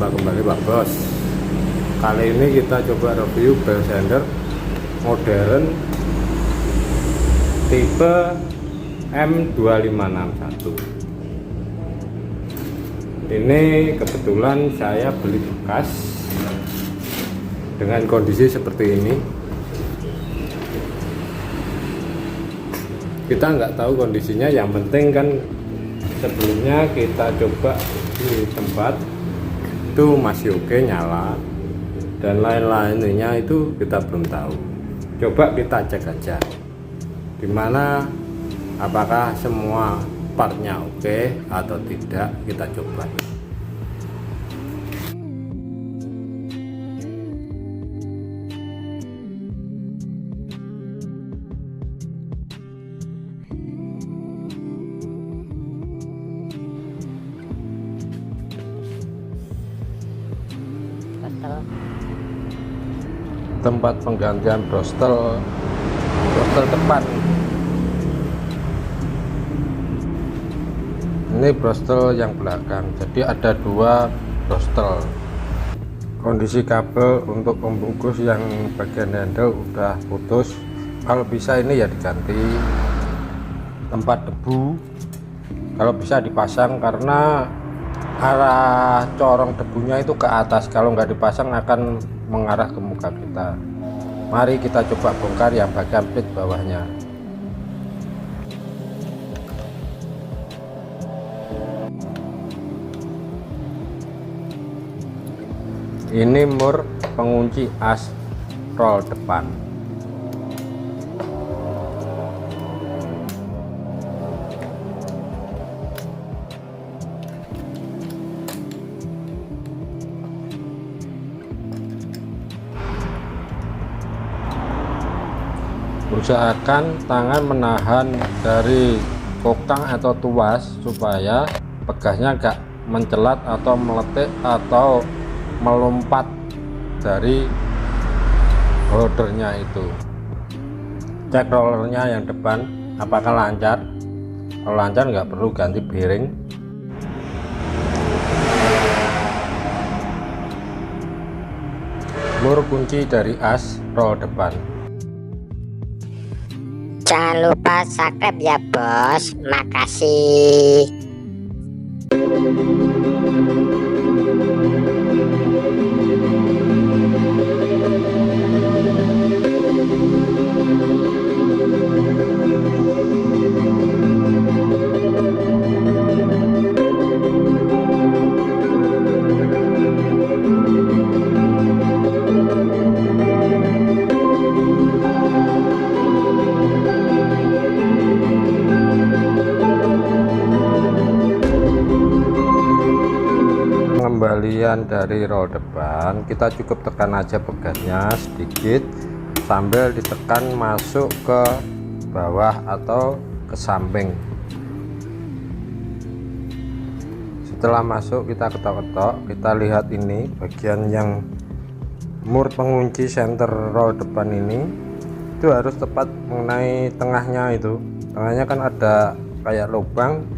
Jumpa kembali Pak Bos. Kali ini kita coba review belt sander modern tipe M-2561. Ini kebetulan saya beli bekas dengan kondisi seperti ini. Kita nggak tahu kondisinya, yang penting kan sebelumnya kita coba di tempat itu masih oke, nyala dan lain-lainnya itu kita belum tahu. Coba kita cek aja dimana apakah semua partnya oke atau tidak, kita coba. Tempat penggantian brostel depan. Ini brostel yang belakang, jadi ada dua brostel. Kondisi kabel untuk pembungkus yang bagian handle udah putus, kalau bisa ini ya diganti. Tempat debu kalau bisa dipasang, karena arah corong debunya itu ke atas, kalau nggak dipasang akan mengarah ke muka kita. Mari kita coba bongkar yang bagian plit bawahnya. Ini mur pengunci as roll depan. Usahakan tangan menahan dari kokang atau tuas supaya pegasnya gak mencelat atau meletik atau melompat dari holdernya itu. Cek rollernya yang depan apakah lancar. Kalau lancar nggak perlu ganti bearing. Mur kunci dari as roll depan. Jangan lupa subscribe ya bos, makasih. Pengembalian dari roll depan, kita cukup tekan aja pegasnya sedikit sambil ditekan masuk ke bawah atau ke samping. Setelah masuk kita ketok-ketok, kita lihat ini bagian yang mur pengunci center roll depan ini itu harus tepat mengenai tengahnya. Itu tengahnya kan ada kayak lubang,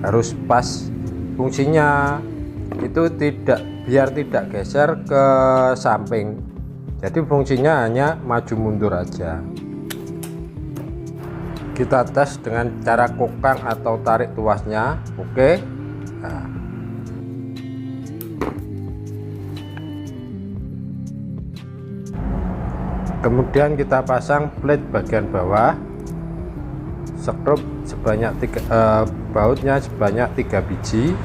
harus pas. Fungsinya itu biar tidak geser ke samping, jadi fungsinya hanya maju mundur aja. Kita tes dengan cara kokang atau tarik tuasnya. Oke. Nah. Kemudian kita pasang plate bagian bawah, skrup sebanyak bautnya sebanyak 3 biji.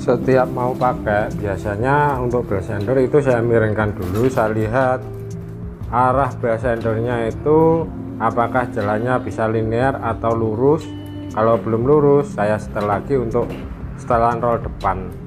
Setiap mau pakai, biasanya untuk bel sender itu saya miringkan dulu, saya lihat arah bel sendernya itu apakah jalannya bisa linear atau lurus. Kalau belum lurus, saya setel lagi untuk setelan roll depan.